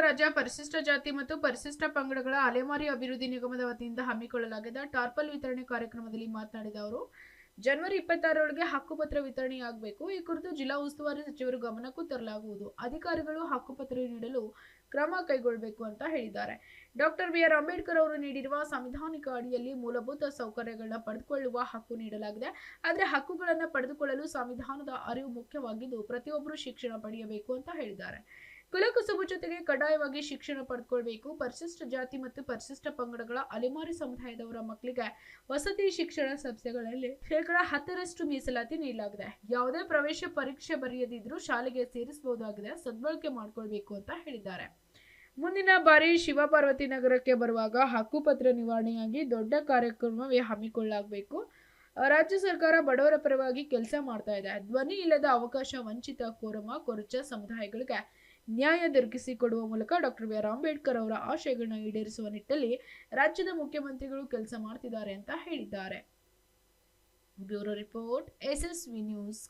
ರಾಜ್ಯ ಪರಿಶಿಷ್ಟ ಜಾತಿ ಮತ್ತು ಪರಿಶಿಷ್ಟ ಪಂಗಡಗಳ ಅಲೆಮಾರಿ ಅಭಿವೃದ್ಧಿ ನಿಗಮದ ವತಿಯಿಂದ ಹಮ್ಮಿಕೊಳ್ಳಲಾಗಿದ್ದ ಟಾರ್ಪಲ್ ವಿತರಣೆ ಕಾರ್ಯಕ್ರಮದಲ್ಲಿ ಮಾತನಾಡಿದ ಅವರು, ಜನವರಿ 26ರೊಳಗೆ ಹಕ್ಕುಪತ್ರ ವಿತರಣೆಯಾಗಬೇಕು. ಈ ಕುರಿತು ಜಿಲ್ಲಾ ಉಸ್ತುವಾರಿ ಸಚಿವರ ಗಮನಕ್ಕೂ ತರಲಾಗುವುದು. ಅಧಿಕಾರಿಗಳು ಹಕ್ಕುಪತ್ರ ನೀಡಲು ಕ್ರಮ ಕೈಗೊಳ್ಳಬೇಕು ಅಂತ ಹೇಳಿದ್ದಾರೆ. Doctor B R. ಅಂಬೇಡ್ಕರ್ ಅವರು ನೀಡಿರುವ ಸಂವಿಧಾನಿಕ ಅಡಿಯಲ್ಲಿ ಮೂಲಭೂತ ಸೌಕರ್ಯಗಳನ್ನ ಪಡೆದುಕೊಳ್ಳುವ ಹಕ್ಕು ನೀಡಲಾಗಿದೆ. ಆದರೆ ಹಕ್ಕುಗಳನ್ನು ಪಡೆದುಕೊಳ್ಳಲು ಸಂವಿಧಾನದ ಅರಿವು ಮುಖ್ಯವಾಗಿದ್ದು, ಪ್ರತಿಯೊಬ್ಬರು ಶಿಕ್ಷಣ ಪಡೆಯಬೇಕು ಅಂತ ಹೇಳಿದ್ದಾರೆ. ಕುಲಕಸುಬು ಜೊತೆಗೆ ಕಡ್ಡಾಯವಾಗಿ ಶಿಕ್ಷಣ ಪಡೆದುಕೊಳ್ಳಬೇಕು. ಪರಿಶಿಷ್ಟ ಜಾತಿ ಮತ್ತು ಪರಿಶಿಷ್ಟ ಪಂಗಡಗಳ ಅಲೆಮಾರಿ ಸಮುದಾಯದವರ ಮಕ್ಕಳಿಗೆ ವಸತಿ ಶಿಕ್ಷಣ ಸಂಸ್ಥೆಗಳಲ್ಲಿ 10% ಮೀಸಲಾತಿ ನೀಡಲಾಗಿದೆ. ಯಾವುದೇ ಪ್ರವೇಶ ಪರೀಕ್ಷೆ ಬರೆಯದಿದ್ರೂ ಶಾಲೆಗೆ ಸೇರಿಸಬಹುದಾಗಿದೆ. ಸದ್ಬಳಕೆ ಮಾಡಿಕೊಳ್ಳಬೇಕು ಅಂತ ಹೇಳಿದ್ದಾರೆ. ಮುಂದಿನ ಬಾರಿ ಶಿವಪಾರ್ವತಿ ನಗರಕ್ಕೆ ಬರುವಾಗ ಹಕ್ಕುಪತ್ರ ನಿವಾರಣೆಯಾಗಿ ದೊಡ್ಡ ಕಾರ್ಯಕ್ರಮವೇ ಹಮ್ಮಿಕೊಳ್ಳಬೇಕು. ರಾಜ್ಯ ಸರ್ಕಾರ ಬಡವರ ಪರವಾಗಿ ಕೆಲಸ ಮಾಡ್ತಾ ಇದೆ. ಧ್ವನಿ ಇಲ್ಲದ ಅವಕಾಶ ವಂಚಿತ ಕೊರಚ ಸಮುದಾಯಗಳಿಗೆ ನ್ಯಾಯ ದೊರಕಿಸಿಕೊಡುವ ಮೂಲಕ ಡಾಕ್ಟರ್ ಬಿ.ಆರ್. ಅಂಬೇಡ್ಕರ್ ಅವರ ಆಶಯಗಳನ್ನ ಈಡೇರಿಸುವ ನಿಟ್ಟಿನಲ್ಲಿ ರಾಜ್ಯದ ಮುಖ್ಯಮಂತ್ರಿಗಳು ಕೆಲಸ ಮಾಡ್ತಿದ್ದಾರೆ ಅಂತ ಹೇಳಿದ್ದಾರೆ. Bureau report, SSV news.